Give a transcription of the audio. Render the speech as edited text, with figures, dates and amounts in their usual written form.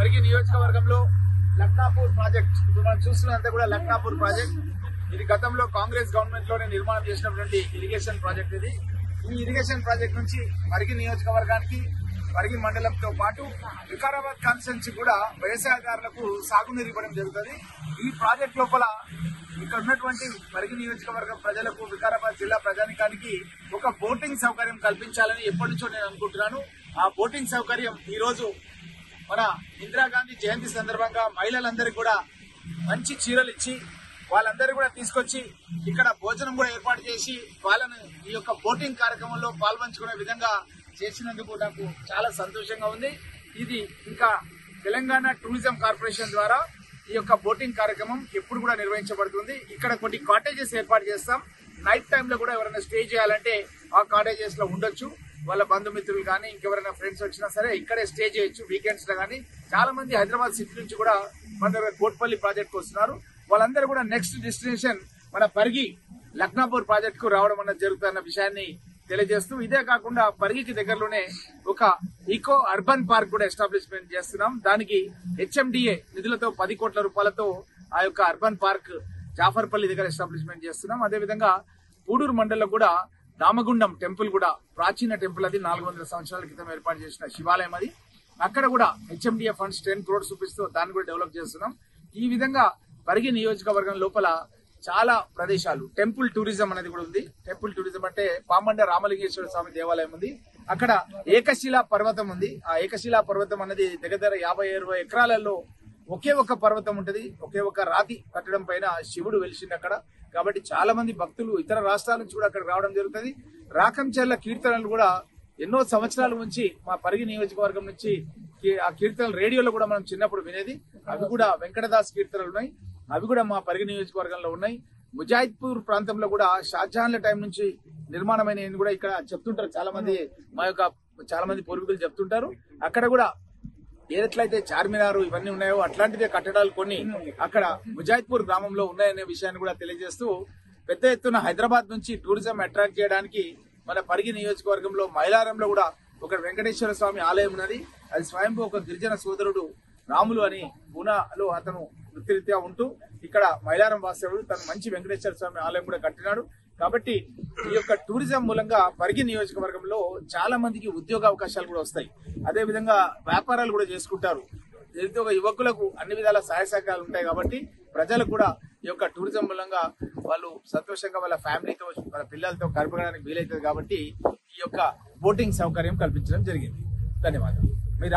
పరిగి నియోజకవర్గంలో లక్నాపూర్ ప్రాజెక్ట్ ఇప్పుడు మనం చూస్తున్నంత కూడా లక్నాపూర్ ప్రాజెక్ట్ ఇది గతంలో కాంగ్రెస్ గవర్నమెంట్ లోనే నిర్మాణం చేసినటువంటి ఇరిగేషన్ ప్రాజెక్ట్ ఇది. ఈ ఇరిగేషన్ ప్రాజెక్ట్ నుంచి పరిగి నియోజకవర్గానికి పరిగి మండలంతో పాటు వికారాబాద్ కాన్స్టిట్యున్సీ కూడా వ్యవసాయదారులకు సాగునీరు ఇవ్వడం జరుగుతుంది. ఈ ప్రాజెక్ట్ లోపల ఇక్కడ ఉన్నటువంటి పరిగి నియోజకవర్గం ప్రజలకు వికారాబాద్ జిల్లా ప్రజానికానికి ఒక బోటింగ్ సౌకర్యం కల్పించాలని ఎప్పటి నుంచో నేను అనుకుంటున్నాను. ఆ బోటింగ్ సౌకర్యం ఈ రోజు మన ఇందిరాగాంధీ జయంతి సందర్భంగా మహిళలందరికీ కూడా మంచి చీరలు ఇచ్చి వాళ్ళందరూ కూడా తీసుకొచ్చి ఇక్కడ భోజనం కూడా ఏర్పాటు చేసి వాళ్ళను ఈ యొక్క బోటింగ్ కార్యక్రమంలో పాల్పంచుకునే విధంగా చేసినందుకు నాకు చాలా సంతోషంగా ఉంది. ఇది ఇంకా తెలంగాణ టూరిజం కార్పొరేషన్ ద్వారా ఈ యొక్క బోటింగ్ కార్యక్రమం ఎప్పుడు కూడా నిర్వహించబడుతుంది. ఇక్కడ కొన్ని కాటేజెస్ ఏర్పాటు చేస్తాం. నైట్ టైంలో కూడా ఎవరైనా స్టే చేయాలంటే ఆ కాటేజెస్ లో ఉండొచ్చు. వాళ్ళ బంధుమిత్రులు కానీ ఇంకెవరైనా ఫ్రెండ్స్ వచ్చినా సరే ఇక్కడే స్టే చేయొచ్చు వీకెండ్స్ లో. కానీ చాలా మంది హైదరాబాద్ సిటీ నుంచి కూడా మన దగ్గర కోట్పల్లి ప్రాజెక్ట్ వస్తున్నారు. వాళ్ళందరూ కూడా నెక్స్ట్ డెస్టినేషన్ మన పరిగి లక్నాపూర్ ప్రాజెక్ట్ కు రావడం అన్నది జరుగుతున్న విషయాన్ని తెలియజేస్తూ, ఇదే కాకుండా పరిగికి దగ్గరలోనే ఒక ఈకో అర్బన్ పార్క్ కూడా ఎస్టాబ్లిష్మెంట్ చేస్తున్నాం. దానికి హెచ్ఎండిఏ నిధులతో 10 కోట్ల రూపాయలతో ఆ యొక్క అర్బన్ పార్క్ జాఫర్పల్లి దగ్గర ఎస్టాబ్లిష్మెంట్ చేస్తున్నాం. అదేవిధంగా పూడూరు మండలంలో కూడా రామగుండం టెంపుల్ కూడా ప్రాచీన టెంపుల్, అది 400 సంవత్సరాల క్రితం ఏర్పాటు చేసిన శివాలయం. అది అక్కడ కూడా హెచ్ఎండిఏ ఫండ్స్ 10 crores చూపిస్తూ దాన్ని కూడా డెవలప్ చేస్తున్నాం. ఈ విధంగా పరిగి నియోజకవర్గం లోపల చాలా ప్రదేశాలు టెంపుల్ టూరిజం అనేది కూడా ఉంది. టెంపుల్ టూరిజం అంటే పామండ రామలింగేశ్వర స్వామి దేవాలయం ఉంది. అక్కడ ఏకశిలా పర్వతం ఉంది. ఆ ఏకశిలా పర్వతం అనేది దగ్గర 50-60 ఎకరాలలో ఒకే ఒక పర్వతం ఉంటది. ఒకే ఒక రాతి కట్టడం పైన శివుడు వెలిసింది అక్కడ. కాబట్టి చాలా మంది భక్తులు ఇతర రాష్ట్రాల నుంచి కూడా అక్కడ రావడం జరుగుతుంది. రాకంచెర్ల కీర్తనలు కూడా ఎన్నో సంవత్సరాల నుంచి మా పరిగి నియోజకవర్గం నుంచి ఆ కీర్తనలు రేడియోలో కూడా మనం చిన్నప్పుడు వినేది. అవి కూడా వెంకటదాస్ కీర్తనలు ఉన్నాయి. అవి కూడా మా పరిగి నియోజకవర్గంలో ఉన్నాయి. ముజాహిద్పూర్ ప్రాంతంలో కూడా షాజహాన్ల టైం నుంచి నిర్మాణమైన కూడా ఇక్కడ చెప్తుంటారు చాలా మంది, మా యొక్క చాలా మంది పూర్వీకులు చెప్తుంటారు. అక్కడ కూడా ఏదట్లయితే చార్మినార్ ఇవన్నీ ఉన్నాయో అట్లాంటిదే కట్టడాలు కొన్ని అక్కడ ముజాహిద్పూర్ గ్రామంలో ఉన్నాయనే విషయాన్ని కూడా తెలియజేస్తూ, పెద్ద ఎత్తున హైదరాబాద్ నుంచి టూరిజం అట్రాక్ట్ చేయడానికి మన పరిగి నియోజకవర్గంలో మైలారంలో కూడా ఒక వెంకటేశ్వర స్వామి ఆలయం ఉన్నది. అది స్వయంభూ ఒక గిరిజన సోదరుడు రాములు అని పూనాలో అతను వృత్తిరీత్యా ఉంటూ ఇక్కడ మైలారం వాస్తవుడు తను మంచి వెంకటేశ్వర స్వామి ఆలయం కూడా కట్టినాడు. కాబట్టి ఈ యొక్క టూరిజం మూలంగా పరిగి నియోజకవర్గంలో చాలా మందికి ఉద్యోగ అవకాశాలు కూడా వస్తాయి. అదే విధంగా వ్యాపారాలు కూడా చేసుకుంటారు. నిరుద్యోగ యువకులకు అన్ని విధాల సహాయ సహకారాలు ఉంటాయి. కాబట్టి ప్రజలకు కూడా ఈ యొక్క టూరిజం మూలంగా వాళ్ళు సంతోషంగా వాళ్ళ ఫ్యామిలీతో వాళ్ళ పిల్లలతో గడపడానికి వీలైతుంది. కాబట్టి ఈ యొక్క బోటింగ్ సౌకర్యం కల్పించడం జరిగింది. ధన్యవాదాలు. మీ